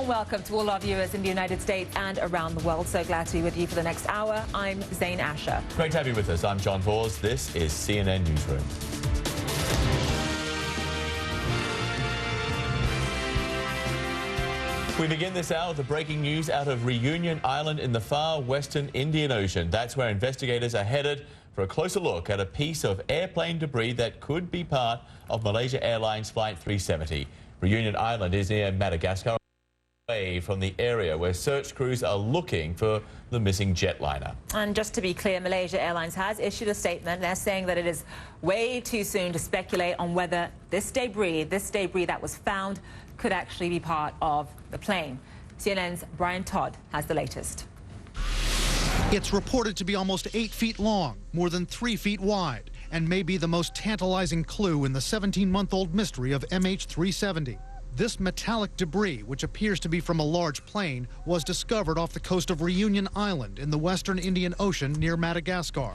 warm welcome to all our viewers in the United States and around the world. So glad to be with you for the next hour. I'm Zain Asher. Great to have you with us. I'm John Vors. This is CNN Newsroom. We begin this hour with the breaking news out of Reunion Island in the far western Indian Ocean. That's where investigators are headed for a closer look at a piece of airplane debris that could be part of Malaysia Airlines Flight 370. Reunion Island is near Madagascar, away from the area where search crews are looking for the missing jetliner. And just to be clear, Malaysia Airlines has issued a statement. They're saying that it is way too soon to speculate on whether this debris that was found could actually be part of the plane. CNN's Brian Todd has the latest. It's reported to be almost 8 feet long, more than 3 feet wide, and may be the most tantalizing clue in the 17-month-old mystery of MH370. This metallic debris, which appears to be from a large plane, was discovered off the coast of Reunion Island in the western Indian Ocean near Madagascar.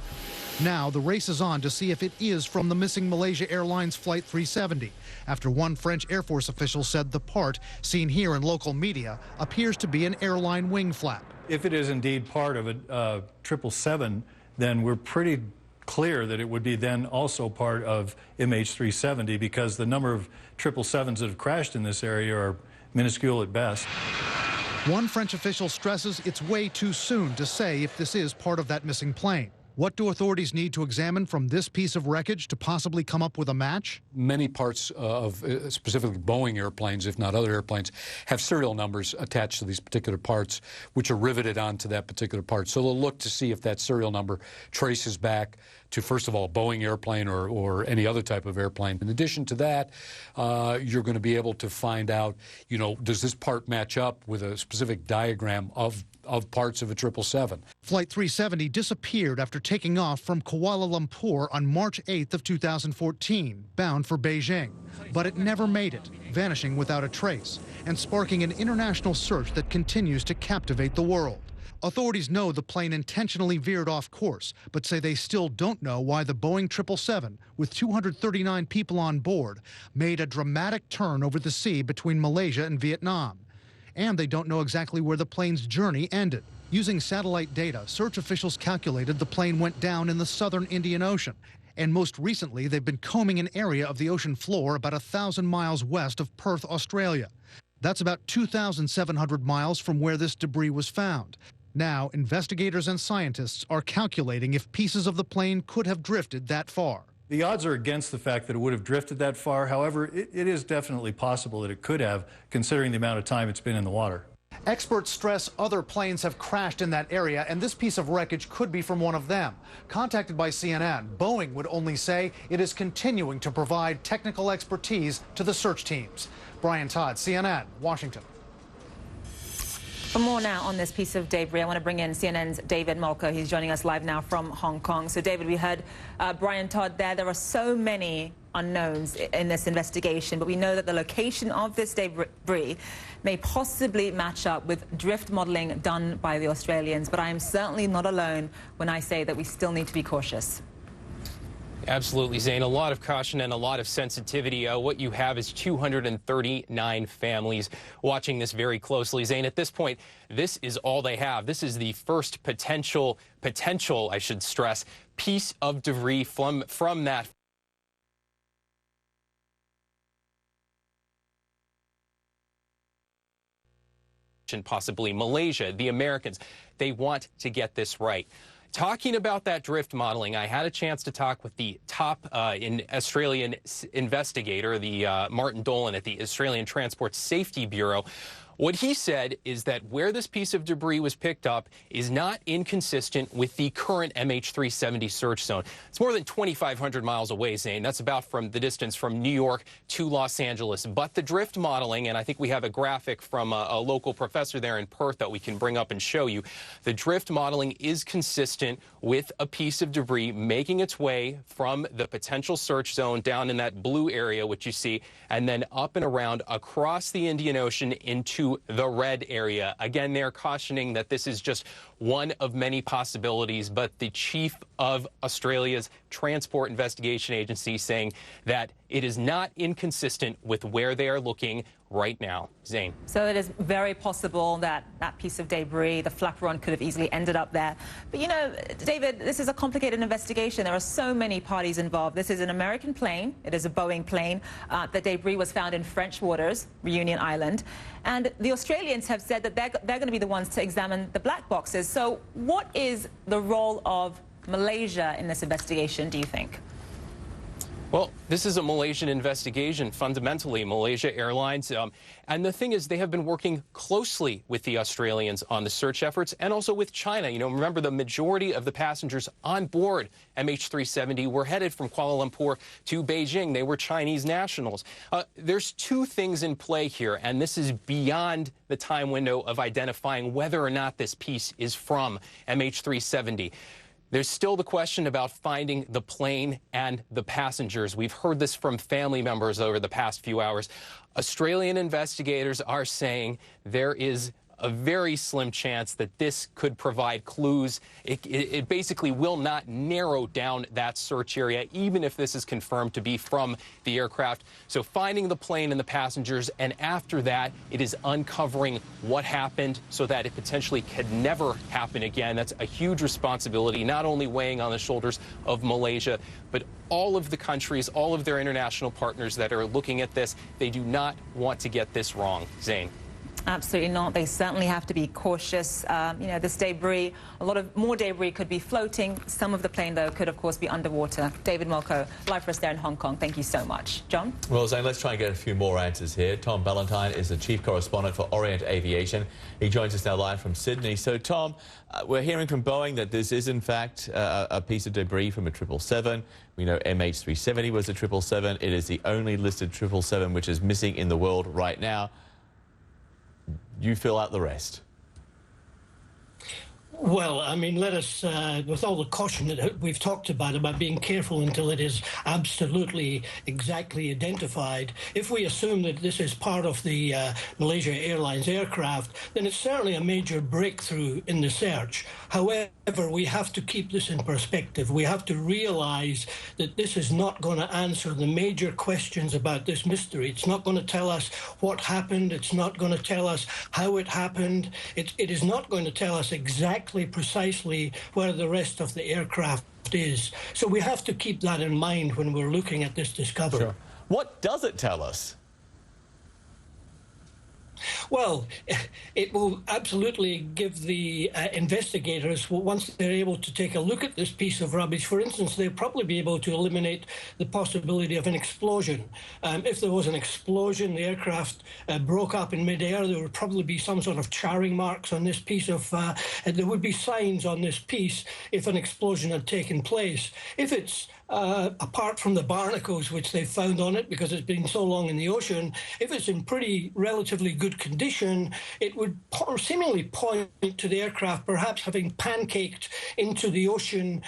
Now the race is on to see if it is from the missing Malaysia Airlines Flight 370, after one French Air Force official said the part, seen here in local media, appears to be an airline wing flap. If it is indeed part of a 777, then we're pretty clear that it would be then also part of MH370, because the number of 777s that have crashed in this area are minuscule at best. One French official stresses it's way too soon to say if this is part of that missing plane. What do authorities need to examine from this piece of wreckage to possibly come up with a match? Many parts of specifically Boeing airplanes, if not other airplanes, have serial numbers attached to these particular parts, which are riveted onto that particular part. So they'll look to see if that serial number traces back to, first of all, a Boeing airplane or any other type of airplane. In addition to that, you're going to be able to find out, does this part match up with a specific diagram of parts of a 777. Flight 370 disappeared after taking off from Kuala Lumpur on March 8th of 2014, bound for Beijing. But it never made it, vanishing without a trace, and sparking an international search that continues to captivate the world. Authorities know the plane intentionally veered off course, but say they still don't know why the Boeing 777, with 239 people on board, made a dramatic turn over the sea between Malaysia and Vietnam. And they don't know exactly where the plane's journey ended. Using satellite data, search officials calculated the plane went down in the southern Indian Ocean. And most recently, they've been combing an area of the ocean floor about 1,000 miles west of Perth, Australia. That's about 2,700 miles from where this debris was found. Now, investigators and scientists are calculating if pieces of the plane could have drifted that far. The odds are against the fact that it would have drifted that far. However, it is definitely possible that it could have, considering the amount of time it's been in the water. Experts stress other planes have crashed in that area, and this piece of wreckage could be from one of them. Contacted by CNN, Boeing would only say it is continuing to provide technical expertise to the search teams. Brian Todd, CNN, Washington. For more now on this piece of debris, I want to bring in CNN's David Molko. He's joining us live now from Hong Kong. So, David, we heard Brian Todd there. There are so many unknowns in this investigation, but we know that the location of this debris may possibly match up with drift modeling done by the Australians. But I am certainly not alone when I say that we still need to be cautious. Absolutely, Zain. A lot of caution and a lot of sensitivity. What you have is 239 families watching this very closely. Zain, at this point, this is all they have. This is the first potential, I should stress, piece of debris from that. Possibly Malaysia, the Americans. They want to get this right. Talking about that drift modeling, I had a chance to talk with the top Australian investigator, the Martin Dolan at the Australian Transport Safety Bureau. What he said is that where this piece of debris was picked up is not inconsistent with the current MH370 search zone. It's more than 2,500 miles away, Zain. That's about from the distance from New York to Los Angeles. But the drift modeling, and I think we have a graphic from a local professor there in Perth that we can bring up and show you, the drift modeling is consistent with a piece of debris making its way from the potential search zone down in that blue area, which you see, and then up and around across the Indian Ocean into the red area. Again, they're cautioning that this is just one of many possibilities, but the chief of Australia's Transport Investigation Agency saying that it is not inconsistent with where they are looking right now. Zane. So it is very possible that that piece of debris, the flaperon, could have easily ended up there. But, you know, David, this is a complicated investigation. There are so many parties involved. This is an American plane. It is a Boeing plane. The debris was found in French waters, Reunion Island. And the Australians have said that they're going to be the ones to examine the black boxes. So what is the role of Malaysia in this investigation, do you think? Well, this is a Malaysian investigation, fundamentally, Malaysia Airlines. And the thing is, they have been working closely with the Australians on the search efforts and also with China. You know, remember, the majority of the passengers on board MH370 were headed from Kuala Lumpur to Beijing. They were Chinese nationals. There's two things in play here, and this is beyond the time window of identifying whether or not this piece is from MH370. There's still the question about finding the plane and the passengers. We've heard this from family members over the past few hours. Australian investigators are saying there is a very slim chance that this could provide clues. It basically will not narrow down that search area, even if this is confirmed to be from the aircraft. So finding the plane and the passengers, and after that, it is uncovering what happened so that it potentially could never happen again. That's a huge responsibility, not only weighing on the shoulders of Malaysia, but all of the countries, all of their international partners that are looking at this. They do not want to get this wrong. Zane. Absolutely not. They certainly have to be cautious. You know, this debris, a lot of more debris could be floating. Some of the plane, though, could, of course, be underwater. David Molko, live for us there in Hong Kong. Thank you so much. John? Well, Zane, let's try and get a few more answers here. Tom Ballantyne is the chief correspondent for Orient Aviation. He joins us now live from Sydney. So, Tom, we're hearing from Boeing that this is, in fact, a piece of debris from a 777. We know MH370 was a 777. It is the only listed 777 which is missing in the world right now. You fill out the rest. Well, I mean, let us, with all the caution that we've talked about being careful until it is absolutely exactly identified, if we assume that this is part of the Malaysia Airlines aircraft, then it's certainly a major breakthrough in the search. However, we have to keep this in perspective. We have to realize that this is not going to answer the major questions about this mystery. It's not going to tell us what happened. It's not going to tell us how it happened. It is not going to tell us exactly precisely where the rest of the aircraft is. So we have to keep that in mind when we're looking at this discovery. Sure. What does it tell us? Well, it will absolutely give the investigators, once they're able to take a look at this piece of rubbish, for instance, they'll probably be able to eliminate the possibility of an explosion. If there was an explosion, the aircraft broke up in midair, there would probably be some sort of charring marks on this piece of, there would be signs on this piece if an explosion had taken place. If it's apart from the barnacles which they've found on it because it's been so long in the ocean, if it's in pretty relatively good condition, it would seemingly point to the aircraft perhaps having pancaked into the ocean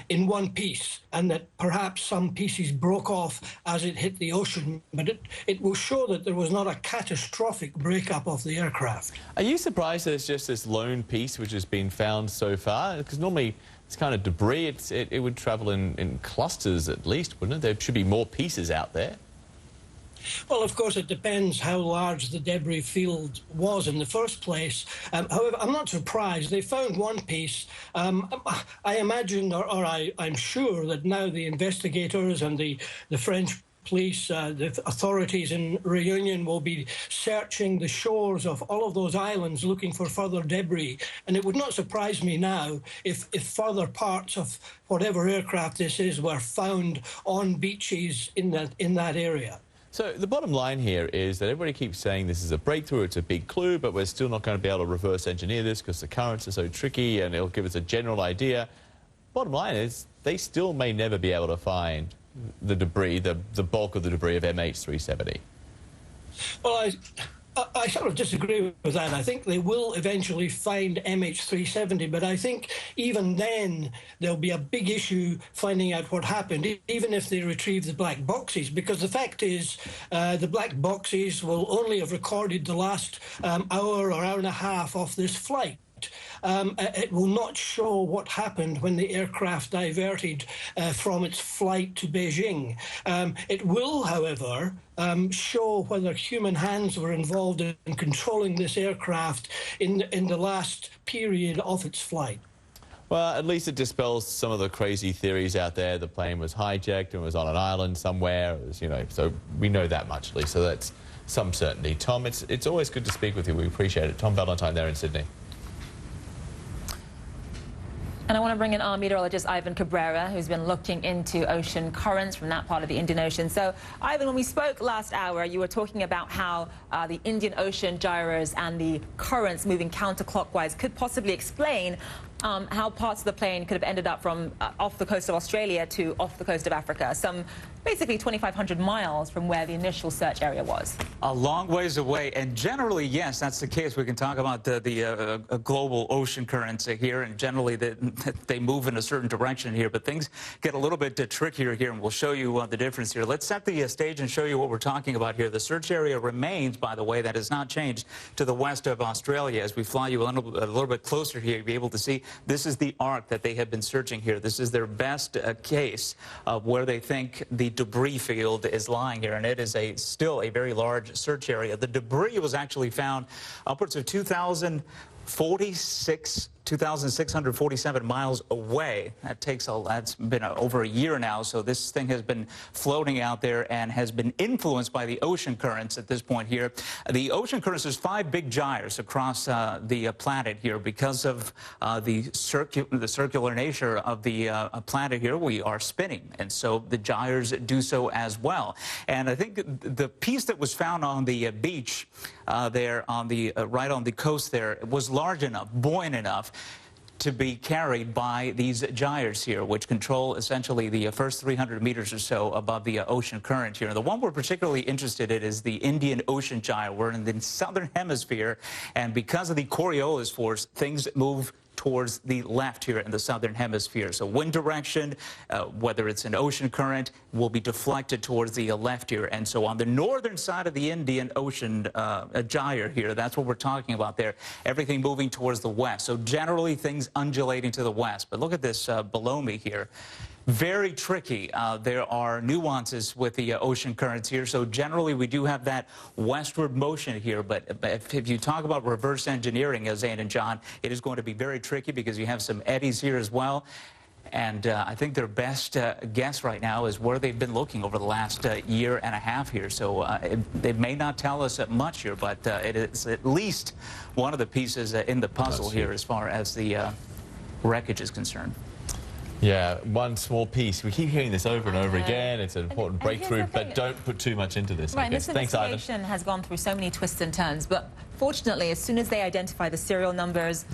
in one piece, and that perhaps some pieces broke off as it hit the ocean. But it will show that there was not a catastrophic breakup of the aircraft. Are you surprised that it's just this lone piece which has been found so far? Because normally it's kind of debris. It would travel in clusters at least, wouldn't it? There should be more pieces out there. Well, of course, it depends how large the debris field was in the first place. However, I'm not surprised. They found one piece. I imagine, or I'm sure that now the investigators and the French police, the authorities in Reunion will be searching the shores of all of those islands looking for further debris. And it would not surprise me now if further parts of whatever aircraft this is were found on beaches in that area. So the bottom line here is that everybody keeps saying this is a breakthrough, it's a big clue, but we're still not going to be able to reverse engineer this because the currents are so tricky and it'll give us a general idea. Bottom line is they still may never be able to find the debris, the bulk of the debris of MH370. Well, I sort of disagree with that. I think they will eventually find MH370, but I think even then there'll be a big issue finding out what happened, even if they retrieve the black boxes, because the fact is the black boxes will only have recorded the last hour or hour and a half of this flight. it will not show what happened when the aircraft diverted from its flight to Beijing. It will, however, show whether human hands were involved in controlling this aircraft in the last period of its flight. Well, at least it dispels some of the crazy theories out there. The plane was hijacked and was on an island somewhere. It was, you know, so we know that much, at least. So that's some certainty. Tom, it's always good to speak with you. We appreciate it. Tom Valentine there in Sydney. And I want to bring in our meteorologist, Ivan Cabrera, who's been looking into ocean currents from that part of the Indian Ocean. So, Ivan, when we spoke last hour, you were talking about how the Indian Ocean gyres and the currents moving counterclockwise could possibly explain how parts of the plane could have ended up from off the coast of Australia to off the coast of Africa, some basically 2,500 miles from where the initial search area was. A long ways away, and generally, yes, that's the case. We can talk about the global ocean currents here, and generally they move in a certain direction here, but things get a little bit trickier here, and we'll show you the difference here. Let's set the stage and show you what we're talking about here. The search area remains, by the way, that has not changed, to the west of Australia. As we fly you a little bit closer here, you'll be able to see this is the arc that they have been searching here. This is their best case of where they think the debris field is lying here, and it is still a very large search area. The debris was actually found upwards of 2,647 miles away. That's been over a year now, so this thing has been floating out there and has been influenced by the ocean currents at this point here. The ocean currents, there's 5 big gyres across the planet here because of the circular nature of the planet here. We are spinning, and so the gyres do so as well. And I think the piece that was found on the beach there on the right on the coast there was large enough, buoyant enough to be carried by these gyres here, which control essentially the first 300 meters or so above the ocean current here. The one we're particularly interested in is the Indian Ocean gyre. We're in the southern hemisphere, and because of the Coriolis force, things move towards the left here in the southern hemisphere. So wind direction, whether it's an ocean current, will be deflected towards the left here. And so on the northern side of the Indian Ocean gyre here, that's what we're talking about there, everything moving towards the west. So generally things undulating to the west. But look at this below me here. Very tricky. There are nuances with the ocean currents here. So generally, we do have that westward motion here. But if you talk about reverse engineering, Zane and John, it is going to be very tricky because you have some eddies here as well. And I think their best guess right now is where they've been looking over the last year and a half here. So they may not tell us much here, but it is at least one of the pieces in the puzzle here as far as the wreckage is concerned. Yeah, one small piece. We keep hearing this over and over again. It's an important breakthrough, but don't put too much into this. Right, this investigation has gone through so many twists and turns, but fortunately, as soon as they identify the serial numbers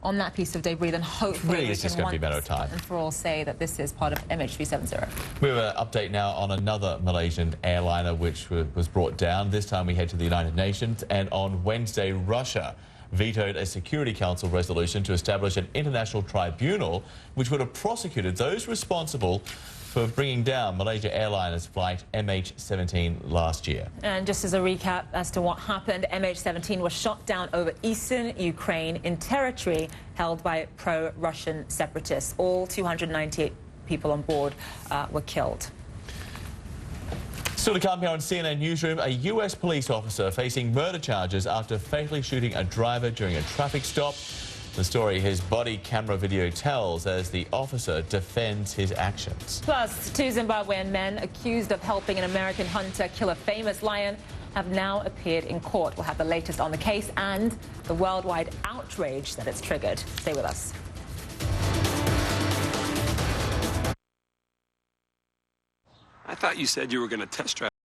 on that piece of debris, then hopefully it's just going to be a matter of time. And for all say that this is part of MH370. We have an update now on another Malaysian airliner which was brought down. This time we head to the United Nations, and on Wednesday, Russia vetoed a Security Council resolution to establish an international tribunal which would have prosecuted those responsible for bringing down Malaysia Airlines flight MH17 last year. And just as a recap as to what happened, MH17 was shot down over eastern Ukraine in territory held by pro-Russian separatists. All 298 people on board were killed. Still to come here on CNN Newsroom, a US police officer facing murder charges after fatally shooting a driver during a traffic stop. The story his body camera video tells as the officer defends his actions. Plus, 2 Zimbabwean men accused of helping an American hunter kill a famous lion have now appeared in court. We'll have the latest on the case and the worldwide outrage that it's triggered. Stay with us. I thought you said you were going to test drive